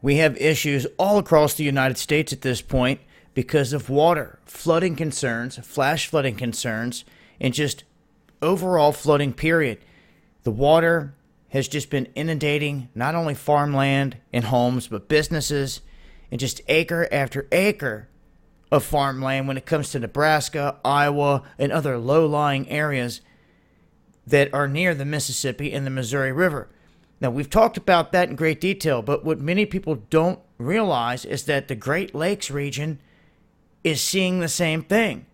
We have issues all across the United States at this point because of water, flooding concerns, flash flooding concerns, and just overall flooding, period. The water has just been inundating not only farmland and homes, but businesses, and just acre after acre of farmland when it comes to Nebraska, Iowa, and other low-lying areas that are near the Mississippi and the Missouri River. Now, we've talked about that in great detail, but what many people don't realize is that the Great Lakes region is seeing the same thing.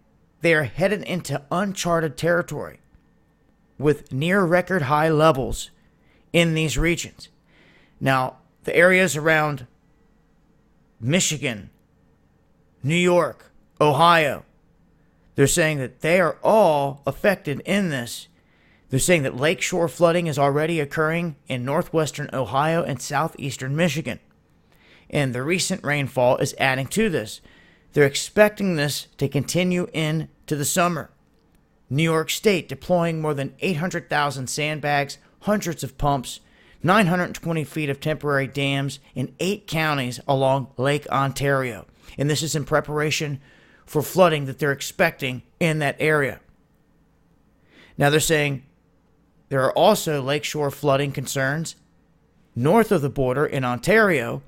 They are headed into uncharted territory with near record high levels in these regions. Now, the areas around Michigan, New York, Ohio, they're saying that they are all affected in this. They're saying that lakeshore flooding is already occurring in northwestern Ohio and southeastern Michigan. And the recent rainfall is adding to this. They're expecting this to continue into the summer. New York State deploying more than 800,000 sandbags, hundreds of pumps, 920 feet of temporary dams in 8 counties along Lake Ontario. And this is in preparation for flooding that they're expecting in that area. Now they're saying there are also lakeshore flooding concerns north of the border in Ontario,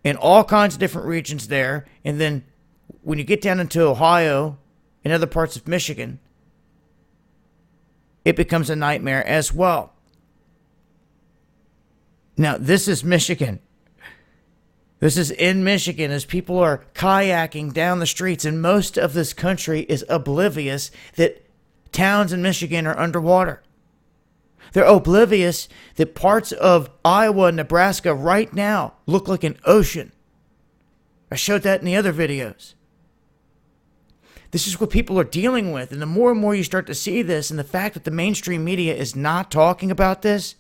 in all kinds of different regions there. And then when you get down into Ohio and other parts of Michigan, it becomes a nightmare as well. Now, this is Michigan. This is in Michigan as people are kayaking down the streets, and most of this country is oblivious that towns in Michigan are underwater. They're oblivious that parts of Iowa and Nebraska right now look like an ocean. I showed that in the other videos. This is what people are dealing with, and the more and more you start to see this, and the fact that the mainstream media is not talking about this,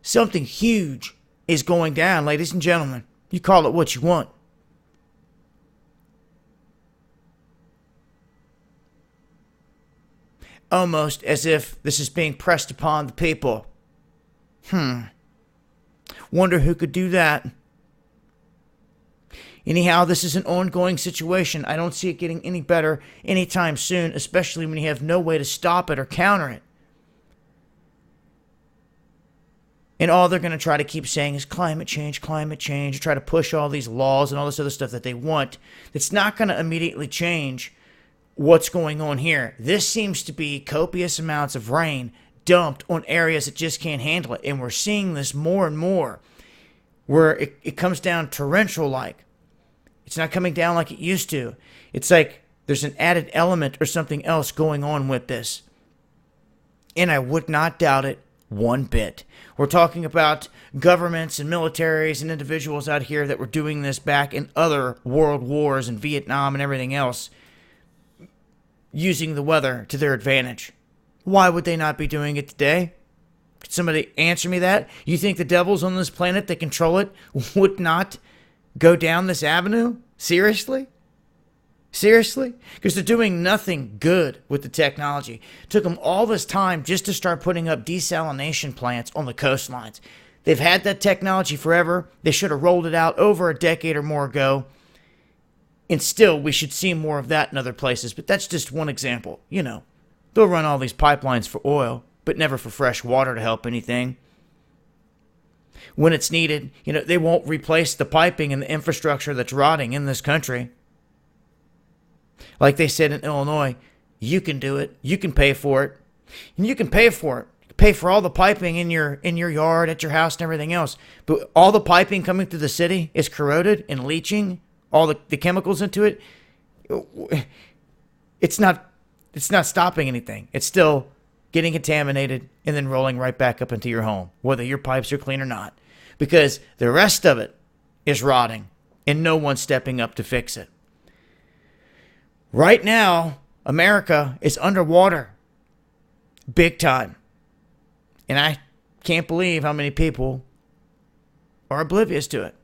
something huge is going down, ladies and gentlemen. You call it what you want. Almost as if this is being pressed upon the people. Wonder who could do that. Anyhow, this is an ongoing situation. I don't see it getting any better anytime soon, especially when you have no way to stop it or counter it. And all they're going to try to keep saying is climate change, try to push all these laws and all this other stuff that they want. It's not going to immediately change what's going on here. This seems to be copious amounts of rain dumped on areas that just can't handle it. And we're seeing this more and more, where it comes down torrential-like. It's not coming down like it used to. It's like there's an added element or something else going on with this. And I would not doubt it one bit. We're talking about governments and militaries and individuals out here that were doing this back in other world wars and Vietnam and everything else, using the weather to their advantage. Why would they not be doing it today? Could somebody answer me that? You think the devils on this planet that control it would not go down this avenue? Seriously? Seriously? Because they're doing nothing good with the technology. It took them all this time just to start putting up desalination plants on the coastlines. They've had that technology forever. They should have rolled it out over a decade or more ago. And still, we should see more of that in other places. But that's just one example. You know, they'll run all these pipelines for oil, but never for fresh water to help anything. When it's needed, you know, they won't replace the piping and the infrastructure that's rotting in this country. Like they said in Illinois, you can do it. You can pay for it. And you can pay for it. You can pay for all the piping in your yard, at your house, and everything else. But all the piping coming through the city is corroded and leaching. All the chemicals into it, it's not stopping anything. It's still getting contaminated and then rolling right back up into your home, whether your pipes are clean or not, because the rest of it is rotting and no one's stepping up to fix it. Right now, America is underwater, big time. And I can't believe how many people are oblivious to it.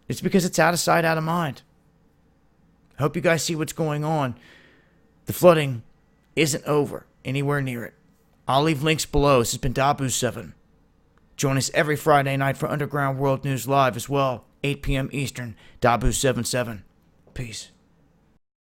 It's because it's out of sight, out of mind. I hope you guys see what's going on. The flooding isn't over anywhere near it. I'll leave links below. This has been Dabu7. Join us every Friday night for Underground World News Live as well, 8 p.m. Eastern, Dabu 77. Peace.